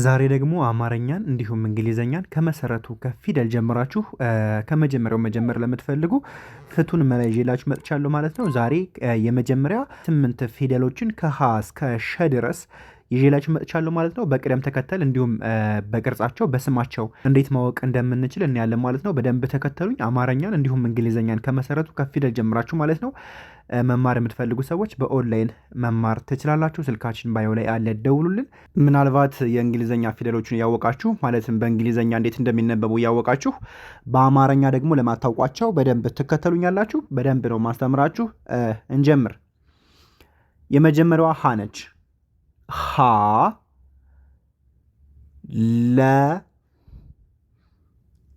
ዛሬ ደግሞ አማርኛን እንዲሁም እንግሊዘኛን ከመሰረቱ ከፊደል ጀምራችሁ ከመጀመሪያው መጀመር ለምትፈልጉ ፍቱን መላ ይዤላችሁ መጥቻለሁ ማለት ነው። ዛሬ የመጀመሪያ 8 ፊደሎችን ከሀ እስከ ሸ ድረስ ይዤላችሁ መጥቻለሁ ማለት ነው። በቅደም ተከተል እንዲሁም በቅርጻቸው በስማቸው እንዴት ማወቅ እንደምንችል እናያለን ማለት ነው። በደንብ ተከተሉኝ። አማርኛን እንዲሁም እንግሊዘኛን ከመሰረቱ ከፊደል ጀምራችሁ ማለት ነው መማር የምትፈልጉ ሰዎች በኦንላይን መማር ትችላላችሁ። ስልካችን ባዮ ላይ አለ፣ ደውሉልን። ምናልባት የእንግሊዘኛ ፊደሎችን ያወቃችሁ ማለትም በእንግሊዘኛ እንዴት እንደሚነበቡ ያወቃችሁ በአማርኛ ደግሞ ለማታውቋቸው በደንብ ትከተሉኛላችሁ። በደንብ ነው ማስተምራችሁ። እንጀምር። የመጀመሪያዋ ሀ ነች። ሀ ለ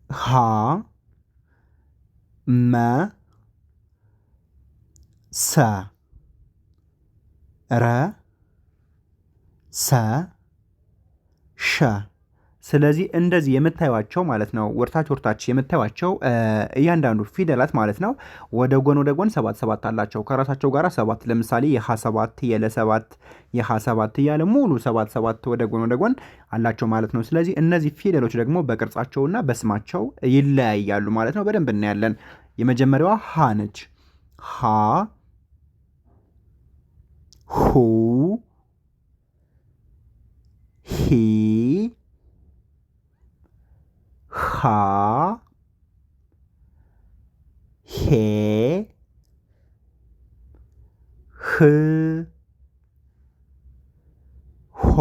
ሀ መ ሰ ረ ሰ ሸ። ስለዚህ እንደዚህ የምታዩቸው ማለት ነው ወርታች የምታዩቸው እያንዳንዱ ፊደላት ማለት ነው ወደ ጎን ሰባት ሰባት አላቸው ከራሳቸው ጋር ሰባት። ለምሳሌ የሀ ሰባት፣ የለ ሰባት፣ የሀ ሰባት እያለ ሙሉ ሰባት ሰባት ወደ ጎን አላቸው ማለት ነው። ስለዚህ እነዚህ ፊደሎች ደግሞ በቅርጻቸውና በስማቸው ይለያያሉ ማለት ነው። በደንብ እናያለን። የመጀመሪያዋ ሀ ነች። ሀ ሁ ሂ ሃ ሄ ህ ሆ።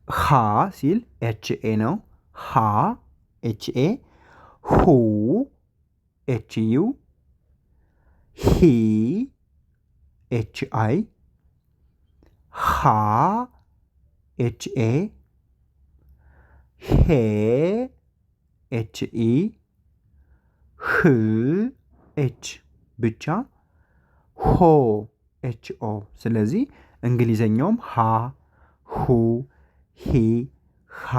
ሃ ሲል ኤችኤ ነው። ሃ ኤችኤ፣ ሁ ኤችዩ፣ ሂ ኤችአይ፣ ሃ ኤችኤ፣ ሄ ኤችኢ፣ ህ ኤች ብቻ፣ ሆ ኤችኦ። ስለዚህ እንግሊዘኛውም ሃ ሁ ሂ ሃ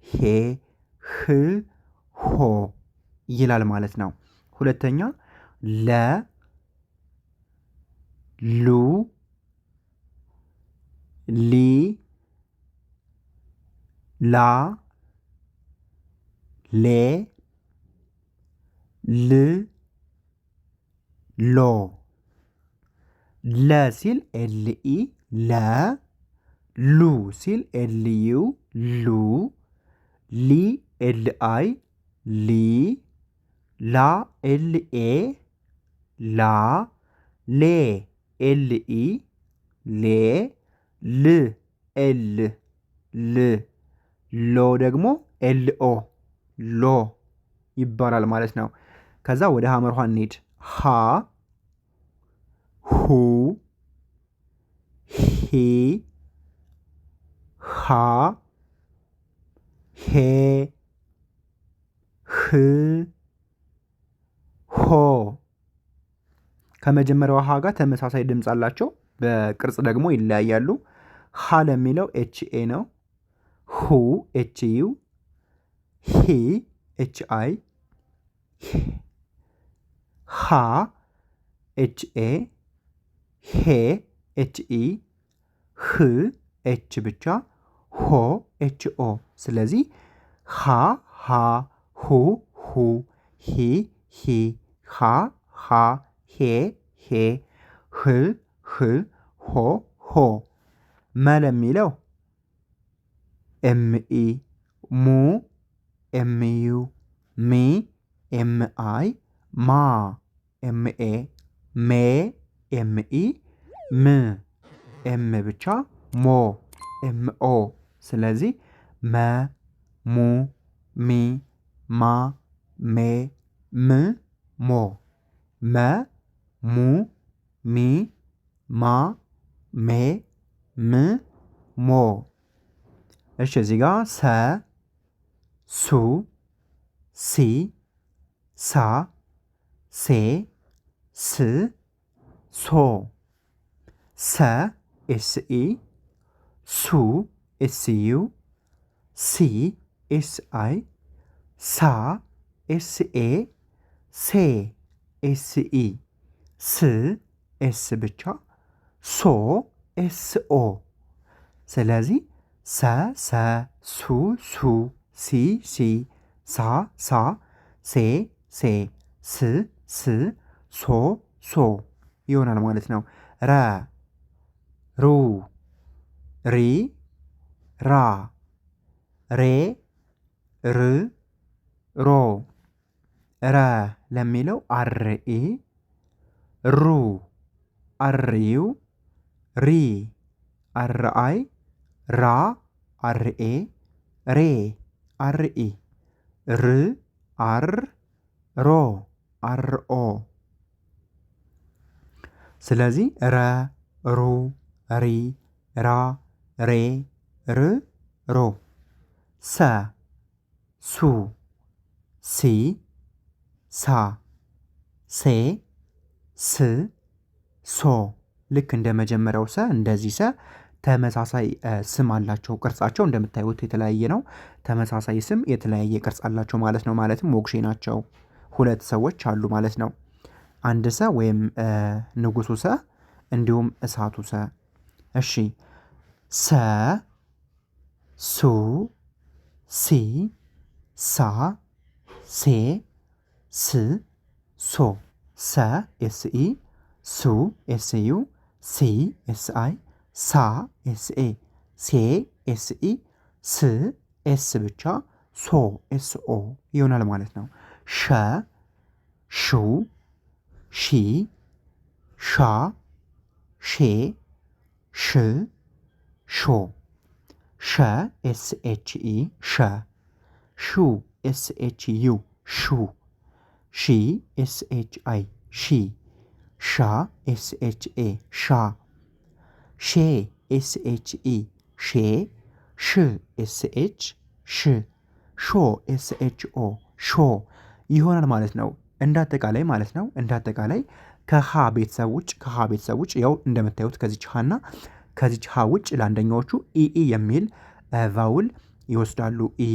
ሄ ህ ሆ ይላል ማለት ነው። ሁለተኛ ለ ሉ ሊ ላ ሌ ል ሎ። ለ ሲል ኤልኢ ለ፣ ሉ ሲል ኤልዩ ሉ፣ ሊ ኤልአይ ሊ፣ ላ ኤልኤ ላ፣ ሌ ኤልኢ ሌ፣ ል ኤል ል፣ ሎ ደግሞ ኤልኦ ሎ ይባላል ማለት ነው። ከዛ ወደ ሐመርኋ እንሂድ። ሃ ሁ ሂ ሃ ሄ ህ ሆ። ከመጀመሪያው ሃ ጋር ተመሳሳይ ድምፅ አላቸው፣ በቅርጽ ደግሞ ይለያያሉ። ሃ ለሚለው ኤችኤ ነው። ሁ ኤችዩ፣ ሂ ኤችአይ፣ ሃ ኤችኤ፣ ሄ ኤችኢ፣ ህ ኤች ብቻ፣ ሆ ኤችኦ። ስለዚህ ሃ ሃ፣ ሁ ሁ፣ ሂ ሂ፣ ሃ ሃ፣ ሄ ሄ፣ ህ ህ፣ ሆ ሆ። መ ለሚለው ኤምኢ፣ ሙ ኤምዩ፣ ሚ ኤምአይ፣ ማ ኤምኤ፣ ሜ ኤምኢ፣ ም ኤም ብቻ፣ ሞ ኤምኦ። ስለዚህ መ ሙ ሚ ማ ሜ ም ሞ። መ ሙ ሚ ማ ሜ ም ሞ። እሺ እዚህ ጋር ሰ ሱ ሲ ሳ ሴ ስ ሶ። ሰ ኤስኢ፣ ሱ ኤስዩ፣ ሲ ኤስአይ፣ ሳ ኤስኤ፣ ሴ ኤስኢ፣ ስ ኤስ ብቻ፣ ሶ ኤስኦ። ስለዚህ ሰ ሰ፣ ሱ ሱ፣ ሲ ሲ፣ ሳ ሳ፣ ሴ ሴ፣ ስ ስ፣ ሶ ሶ ይሆናል ማለት ነው። ረ ሩ፣ ሪ ራ፣ ሬ ር ሮ። ረ ለሚለው አርኢ፣ ሩ አርዩ፣ ሪ አርአይ፣ ራ አርኤ፣ ሬ አርኢ፣ ር አር፣ ሮ አርኦ። ስለዚህ ረ ሩ ሪ ራ ሬ ር ሮ። ሰ ሱ ሲ ሳ ሴ ስ ሶ። ልክ እንደ መጀመሪያው ሰ እንደዚህ ሰ ተመሳሳይ ስም አላቸው። ቅርጻቸው እንደምታዩት የተለያየ ነው። ተመሳሳይ ስም የተለያየ ቅርጽ አላቸው ማለት ነው። ማለትም ሞክሼ ናቸው። ሁለት ሰዎች አሉ ማለት ነው። አንድ ሰ ወይም ንጉሱ ሰ እንዲሁም እሳቱ ሰ። እሺ ሰ ሱ ሲ ሳ ሴ ስ ሶ። ሰ ኤስኢ፣ ሱ ኤስዩ፣ ሲ ኤስአይ፣ ሳ ኤስኤ፣ ሴ ኤስኢ፣ ስ ኤስ ብቻ፣ ሶ ኤስኦ ይሆናል ማለት ነው። ሸ ሹ ሺ ሻ ሼ ሽ ሾ። ሸ ኤስኤችኢ ሸ፣ ሹ ኤስኤችዩ ሹ፣ ሺ ኤስኤችአይ ሺ፣ ሻ ኤስኤችኤ ሻ፣ ሼ ኤስኤችኢ ሼ፣ ሽ ኤስኤች ሽ፣ ሾ ኤስኤችኦ ሾ ይሆናል ማለት ነው። እንዳጠቃላይ ማለት ነው። እንዳጠቃላይ ከሀ ቤተሰብ ውጭ ያው እንደምታዩት ከዚች ሀና ከዚች ሀ ውጭ ለአንደኛዎቹ ኢኢ የሚል ቫውል ይወስዳሉ። ኢ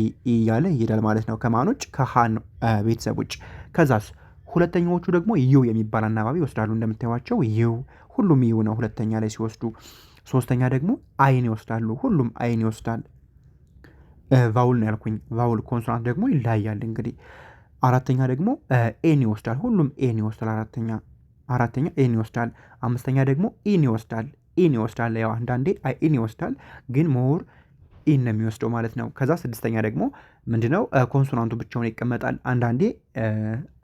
ያለ ይሄዳል ማለት ነው። ከማን ውጭ? ከሀን ቤተሰብ ውጭ። ከዛስ ሁለተኛዎቹ ደግሞ ዩ የሚባል አናባቢ ይወስዳሉ። እንደምታዩቸው ዩ፣ ሁሉም ዩ ነው ሁለተኛ ላይ ሲወስዱ። ሶስተኛ ደግሞ አይን ይወስዳሉ። ሁሉም አይን ይወስዳል። ቫውል ነው ያልኩኝ። ቫውል ኮንሶናንት ደግሞ ይለያያል እንግዲህ። አራተኛ ደግሞ ኤን ይወስዳል። ሁሉም ኤን ይወስዳል። አራተኛ ኤን ይወስዳል። አምስተኛ ደግሞ ኢን ይወስዳል። ያው አንዳንዴ ኢን ይወስዳል፣ ግን ሞር ኢን ነው የሚወስደው ማለት ነው። ከዛ ስድስተኛ ደግሞ ምንድነው ኮንሶናንቱ ብቻውን ይቀመጣል። አንዳንዴ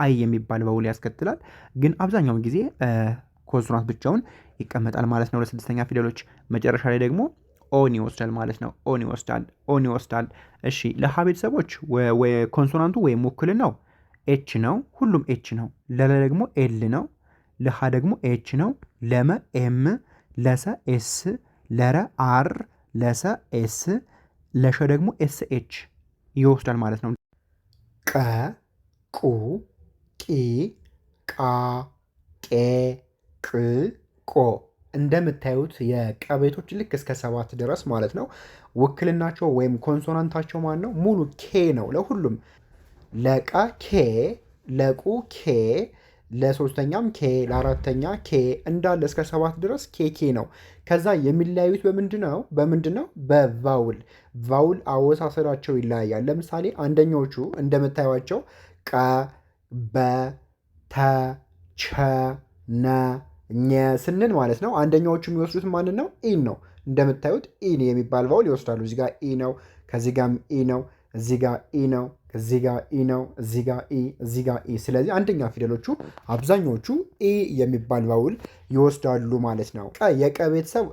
አይ የሚባል ቫውል ያስከትላል፣ ግን አብዛኛውን ጊዜ ኮንሶናንት ብቻውን ይቀመጣል ማለት ነው ለስድስተኛ ፊደሎች። መጨረሻ ላይ ደግሞ ኦን ይወስዳል ማለት ነው። ኦን ይወስዳል። እሺ ለሀ ቤተሰቦች ኮንሶናንቱ ወይም ውክልናው ኤች ነው። ሁሉም ኤች ነው። ለለ ደግሞ ኤል ነው። ለሀ ደግሞ ኤች ነው። ለመ ኤም፣ ለሰ ኤስ፣ ለረ አር፣ ለሰ ኤስ፣ ለሸ ደግሞ ኤስ ኤች ይወስዳል ማለት ነው። ቀ ቁ ቂ ቃ ቄ ቅ ቆ። እንደምታዩት የቀ ቤቶች ልክ እስከ 7 ድረስ ማለት ነው። ውክልናቸው ወይም ኮንሶናንታቸው ማን ነው? ሙሉ ኬ ነው ለሁሉም። ለቀ ኬ፣ ለቁ ኬ፣ ለሶስተኛም ኬ፣ ለአራተኛ ኬ እንዳለ እስከ 7 ድረስ ኬ ነው። ከዛ የሚለያዩት በምንድን ነው? በቫውል አወሳሰዳቸው ይለያያል። ለምሳሌ አንደኛዎቹ እንደምታዩቸው ቀ፣ በ፣ ተ፣ ቸ፣ ነ፣ ኘ ስንል ማለት ነው። አንደኛዎቹ የሚወስዱት ማንን ነው? ኢን ነው። እንደምታዩት ኢን የሚባል ቫውል ይወስዳሉ። እዚጋ ኢ ነው፣ ከዚህ ጋም ኢ ነው፣ እዚጋ ኢ ነው፣ እዚህ ጋር ኢ ነው፣ እዚህ ጋር ኢ፣ እዚህ ጋር ኢ። ስለዚህ አንደኛ ፊደሎቹ አብዛኞቹ ኢ የሚባል ቫውል ይወስዳሉ ማለት ነው። የቀ ቤተሰብ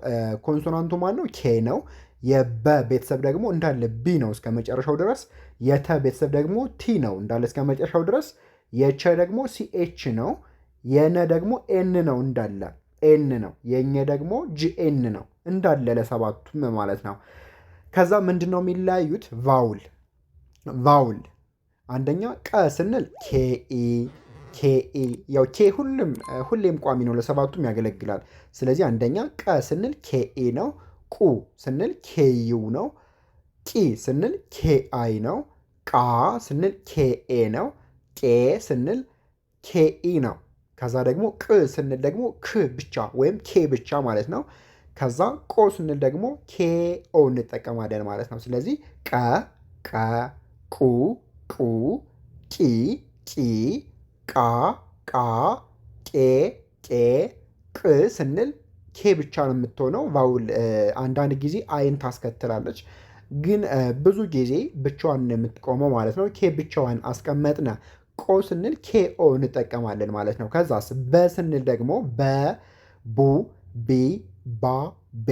ኮንሶናንቱ ማን ነው? ኬ ነው። የበ ቤተሰብ ደግሞ እንዳለ ቢ ነው እስከ መጨረሻው ድረስ። የተ ቤተሰብ ደግሞ ቲ ነው እንዳለ እስከ መጨረሻው ድረስ። የቸ ደግሞ ሲኤች ነው። የነ ደግሞ ኤን ነው እንዳለ ኤን ነው። የኘ ደግሞ ጂኤን ነው እንዳለ ለሰባቱም ማለት ነው። ከዛ ምንድን ነው የሚለያዩት? ቫውል አንደኛ ቀ ስንል ኬኢ ያው ኬ ሁሌም ቋሚ ነው፣ ለሰባቱም ያገለግላል። ስለዚህ አንደኛ ቀ ስንል ኬኢ ነው። ቁ ስንል ኬዩ ነው። ቂ ስንል ኬአይ ነው። ቃ ስንል ኬኤ ነው። ቄ ስንል ኬኢ ነው። ከዛ ደግሞ ቅ ስንል ደግሞ ክ ብቻ ወይም ኬ ብቻ ማለት ነው። ከዛ ቆ ስንል ደግሞ ኬኦ እንጠቀማለን ማለት ነው። ስለዚህ ቀ ቀ፣ ቁ ቁ፣ ቂ ቂ፣ ቃ ቃ፣ ቄ ቄ፣ ቅ ስንል ኬ ብቻ ነው የምትሆነው። ቫውል አንዳንድ ጊዜ አይን ታስከትላለች፣ ግን ብዙ ጊዜ ብቻዋን የምትቆመው ማለት ነው። ኬ ብቻዋን አስቀመጥነ። ቆ ስንል ኬኦ እንጠቀማለን ማለት ነው። ከዛስ በ ስንል ደግሞ በ፣ ቡ፣ ቢ፣ ባ፣ ቤ፣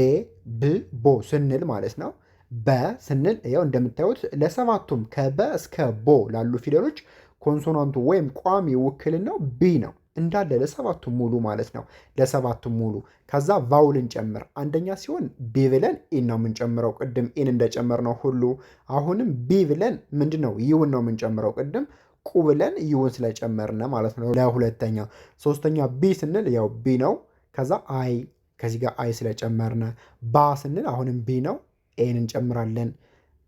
ብ፣ ቦ ስንል ማለት ነው። በ ስንል ያው እንደምታዩት ለሰባቱም ከበ እስከ ቦ ላሉ ፊደሎች ኮንሶናንቱ ወይም ቋሚ ውክልናው ቢ ነው እንዳለ ለሰባቱም ሙሉ ማለት ነው። ለሰባቱም ሙሉ ከዛ ቫውልን ጨምር። አንደኛ ሲሆን ቢ ብለን ኢን ነው የምንጨምረው፣ ቅድም ኢን እንደጨመርነው ሁሉ አሁንም ቢ ብለን ምንድን ነው ይውን ነው የምንጨምረው፣ ቅድም ቁ ብለን ይውን ስለጨመርነ ማለት ነው ለሁለተኛ። ሶስተኛ ቢ ስንል ያው ቢ ነው። ከዛ አይ ከዚህ ጋር አይ ስለጨመርነ። ባ ስንል አሁንም ቢ ነው፣ ኤን እንጨምራለን።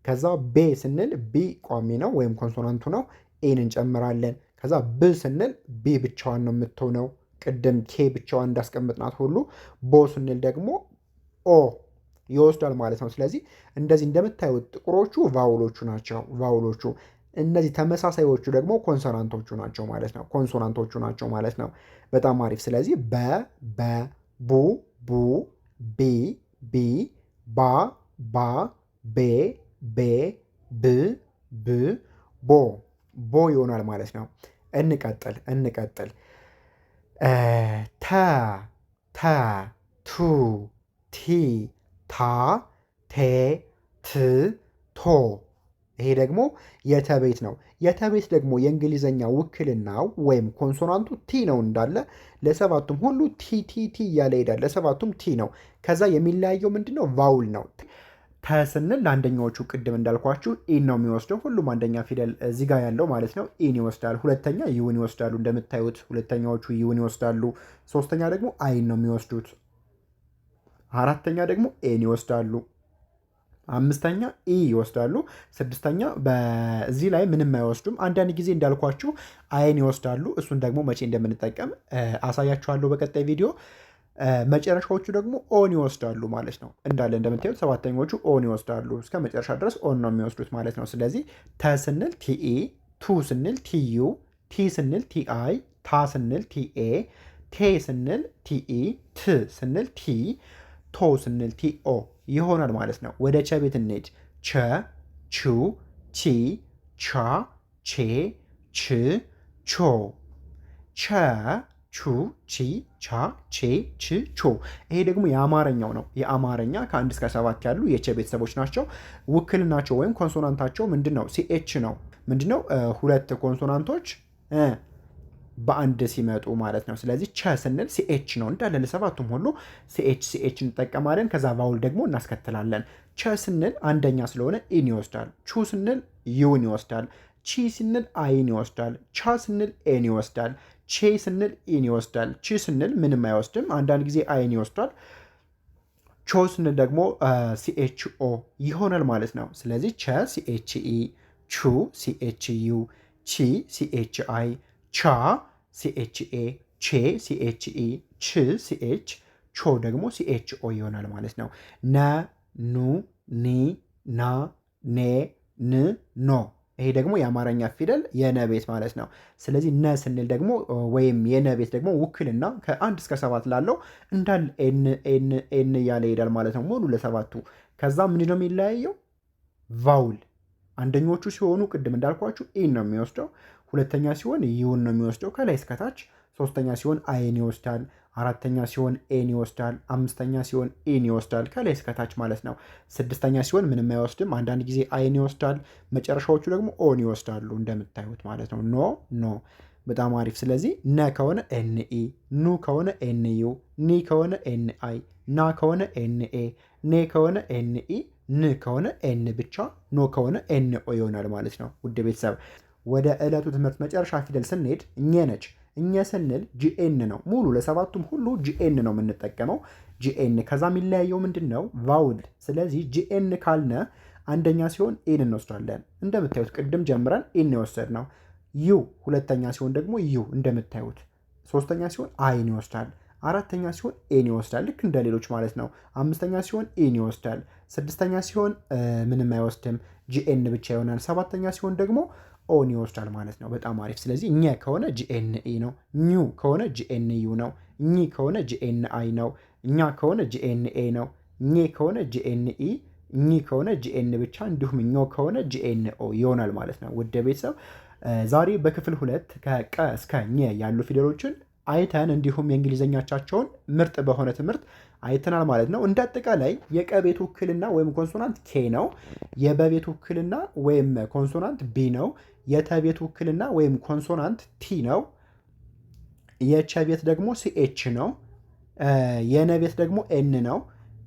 ከዛ ቤ ስንል ቢ ቋሚ ነው ወይም ኮንሶናንቱ ነው፣ ኤን እንጨምራለን። ከዛ ብ ስንል ቢ ብቻዋን ነው የምትሆነው፣ ቅድም ኬ ብቻዋን እንዳስቀምጥናት ሁሉ። ቦ ስንል ደግሞ ኦ ይወስዳል ማለት ነው። ስለዚህ እንደዚህ እንደምታዩት ጥቁሮቹ ቫውሎቹ ናቸው። ቫውሎቹ እነዚህ ተመሳሳዮቹ ደግሞ ኮንሶናንቶቹ ናቸው ማለት ነው። ኮንሶናንቶቹ ናቸው ማለት ነው። በጣም አሪፍ። ስለዚህ በ በ፣ ቡ ቡ፣ ቢ ቢ፣ ባ ባ፣ ቤ ቤ፣ ብ ብ፣ ቦ ቦ ይሆናል ማለት ነው። እንቀጥል ተ ተ፣ ቱ፣ ቲ፣ ታ፣ ቴ፣ ት፣ ቶ። ይሄ ደግሞ የተቤት ነው። የተቤት ደግሞ የእንግሊዘኛ ውክልናው ወይም ኮንሶናንቱ ቲ ነው እንዳለ ለሰባቱም ሁሉ ቲ ቲ ቲ እያለ ይሄዳል። ለሰባቱም ቲ ነው። ከዛ የሚለያየው ምንድን ነው? ቫውል ነው። ተስንል ለአንደኛዎቹ ቅድም እንዳልኳችሁ ኢን ነው የሚወስደው። ሁሉም አንደኛ ፊደል እዚህ ጋር ያለው ማለት ነው ኢን ይወስዳል። ሁለተኛ ይውን ይወስዳሉ። እንደምታዩት ሁለተኛዎቹ ይውን ይወስዳሉ። ሶስተኛ ደግሞ አይን ነው የሚወስዱት። አራተኛ ደግሞ ኤን ይወስዳሉ። አምስተኛ ኢ ይወስዳሉ። ስድስተኛ በዚህ ላይ ምንም አይወስዱም። አንዳንድ ጊዜ እንዳልኳችሁ አይን ይወስዳሉ። እሱን ደግሞ መቼ እንደምንጠቀም አሳያችኋለሁ በቀጣይ ቪዲዮ። መጨረሻዎቹ ደግሞ ኦን ይወስዳሉ ማለት ነው። እንዳለ እንደምታዩት ሰባተኞቹ ኦን ይወስዳሉ። እስከ መጨረሻ ድረስ ኦን ነው የሚወስዱት ማለት ነው። ስለዚህ ተ ስንል ቲኢ፣ ቱ ስንል ቲዩ፣ ቲ ስንል ቲአይ፣ ታ ስንል ቲኤ፣ ቴ ስንል ቲኢ፣ ት ስንል ቲ፣ ቶ ስንል ቲኦ ይሆናል ማለት ነው። ወደ ቸ ቤት እንሄድ። ቸ፣ ቹ፣ ቺ፣ ቻ፣ ቼ፣ ች፣ ቾ። ቸ፣ ቹ፣ ቺ፣ ቻ፣ ቼ፣ ች፣ ቾ። ይሄ ደግሞ የአማርኛው ነው። የአማርኛ ከ1 እስከ 7 ያሉ የቸ ቤተሰቦች ናቸው። ውክልናቸው ወይም ኮንሶናንታቸው ምንድን ነው? ሲኤች ነው። ምንድን ነው? ሁለት ኮንሶናንቶች በአንድ ሲመጡ ማለት ነው። ስለዚህ ቸ ስንል ሲኤች ነው እንዳለ ለሰባቱም ሁሉ ሲኤች እንጠቀማለን። ከዛ ቫውል ደግሞ እናስከትላለን። ቸ ስንል አንደኛ ስለሆነ ኢን ይወስዳል። ቹ ስንል ዩን ይወስዳል። ቺ ስንል አይን ይወስዳል። ቻ ስንል ኤን ይወስዳል። ቼ ስንል ኢን ይወስዳል። ቺ ስንል ምንም አይወስድም። አንዳንድ ጊዜ አይን ይወስዳል። ቾ ስንል ደግሞ ሲኤች ኦ ይሆናል ማለት ነው። ስለዚህ ቸ ሲኤች ኢ፣ ቹ ሲኤች ዩ፣ ቺ ሲኤች አይ፣ ቻ ሲኤችኤ፣ ቼ ሲኤችኢ፣ ች ሲኤች፣ ቾ ደግሞ ሲኤችኦ ይሆናል ማለት ነው። ነ፣ ኑ፣ ኒ፣ ና፣ ኔ፣ ን፣ ኖ። ይሄ ደግሞ የአማርኛ ፊደል የነ ቤት ማለት ነው። ስለዚህ ነ ስንል ደግሞ ወይም የነ ቤት ደግሞ ውክልና ከ1 እስከ 7 ላለው እንዳል ኤን እያለ ይሄዳል ማለት ነው ሙሉ ለሰባቱ። ከዛ ምንድነው የሚለያየው? ቫውል አንደኞቹ ሲሆኑ ቅድም እንዳልኳችሁ ኢን ነው የሚወስደው። ሁለተኛ ሲሆን ይውን ነው የሚወስደው ከላይ እስከታች። ሶስተኛ ሲሆን አይን ይወስዳል። አራተኛ ሲሆን ኤን ይወስዳል። አምስተኛ ሲሆን ኢን ይወስዳል ከላይ እስከታች ማለት ነው። ስድስተኛ ሲሆን ምንም አይወስድም። አንዳንድ ጊዜ አይን ይወስዳል። መጨረሻዎቹ ደግሞ ኦን ይወስዳሉ እንደምታዩት ማለት ነው። ኖ ኖ። በጣም አሪፍ። ስለዚህ ነ ከሆነ ኤንኢ፣ ኑ ከሆነ ኤንዩ፣ ኒ ከሆነ ኤንአይ፣ ና ከሆነ ኤንኤ፣ ኔ ከሆነ ኤንኢ፣ ን ከሆነ ኤን ብቻ፣ ኖ ከሆነ ኤንኦ ይሆናል ማለት ነው። ውድ ቤተሰብ ወደ ዕለቱ ትምህርት መጨረሻ ፊደል ስንሄድ እኘ ነች። እኘ ስንል ጂኤን ነው። ሙሉ ለሰባቱም ሁሉ ጂኤን ነው የምንጠቀመው። ጂኤን ከዛ የሚለያየው ምንድን ነው? ቫውል። ስለዚህ ጂኤን ካልነ አንደኛ ሲሆን ኤን እንወስዳለን። እንደምታዩት ቅድም ጀምረን ኤን የወሰድ ነው። ዩ ሁለተኛ ሲሆን ደግሞ ዩ እንደምታዩት። ሶስተኛ ሲሆን አይን ይወስዳል። 4ኛ ሲሆን ኤን ይወስዳል፣ ልክ እንደ ሌሎች ማለት ነው። 5ኛ ሲሆን ኤን ይወስዳል። 6ኛ ሲሆን ምንም አይወስድም፣ ጂኤን ብቻ ይሆናል። 7ኛ ሲሆን ደግሞ ኦን ይወስዳል ማለት ነው። በጣም አሪፍ። ስለዚህ እኛ ከሆነ ጂኤንኢ ነው፣ ኙ ከሆነ ጂኤንዩ ነው፣ እኚ ከሆነ ጂኤንአይ ነው፣ እኛ ከሆነ ጂኤንኤ ነው፣ እኚ ከሆነ ጂኤንኢ፣ እኚ ከሆነ ጂኤን ብቻ፣ እንዲሁም እኞ ከሆነ ጂኤንኦ ይሆናል ማለት ነው። ውድ ቤተሰብ ዛሬ በክፍል 2 ከቀ እስከ ኘ ያሉ ፊደሎችን አይተን እንዲሁም የእንግሊዝኛቻቸውን ምርጥ በሆነ ትምህርት አይተናል ማለት ነው። እንደ አጠቃላይ የቀ ቤት ውክልና ወይም ኮንሶናንት ኬ ነው። የበ ቤት ውክልና ወይም ኮንሶናንት ቢ ነው። የተ ቤት ውክልና ወይም ኮንሶናንት ቲ ነው። የቸ ቤት ደግሞ ሲኤች ነው። የነ ቤት ደግሞ ኤን ነው።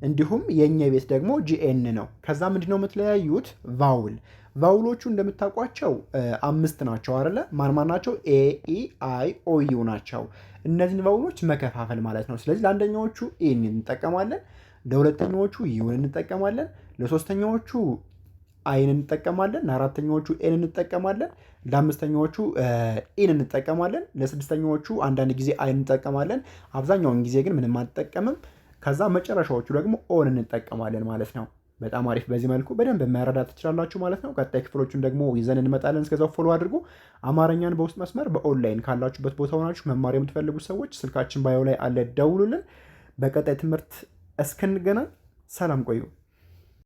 እንዲሁም የኘ ቤት ደግሞ ጂኤን ነው። ከዛ ምንድነው የምትለያዩት? ቫውል ቫውሎቹ እንደምታውቋቸው 5 ናቸው አይደለ? ማን ናቸው? ኤ ኢ አይ ኦ ዩ ናቸው። እነዚህን ቫውሎች መከፋፈል ማለት ነው። ስለዚህ ለአንደኛዎቹ ኤን እንጠቀማለን፣ ለሁለተኛዎቹ ዩን እንጠቀማለን፣ ለሶስተኛዎቹ አይን እንጠቀማለን፣ ለአራተኛዎቹ ኤን እንጠቀማለን፣ ለአምስተኛዎቹ ኢን እንጠቀማለን፣ ለስድስተኛዎቹ አንዳንድ ጊዜ አይን እንጠቀማለን። አብዛኛውን ጊዜ ግን ምንም አንጠቀምም። ከዛ መጨረሻዎቹ ደግሞ ኦን እንጠቀማለን ማለት ነው። በጣም አሪፍ። በዚህ መልኩ በደንብ መረዳት ትችላላችሁ ማለት ነው። ቀጣይ ክፍሎቹን ደግሞ ይዘን እንመጣለን። እስከዛው ፎሎ አድርጉ። አማርኛን በውስጥ መስመር በኦንላይን ካላችሁበት ቦታ ሆናችሁ መማር የምትፈልጉ ሰዎች ስልካችን ባዮ ላይ አለ፣ ደውሉልን። በቀጣይ ትምህርት እስክንገናኝ ሰላም ቆዩ።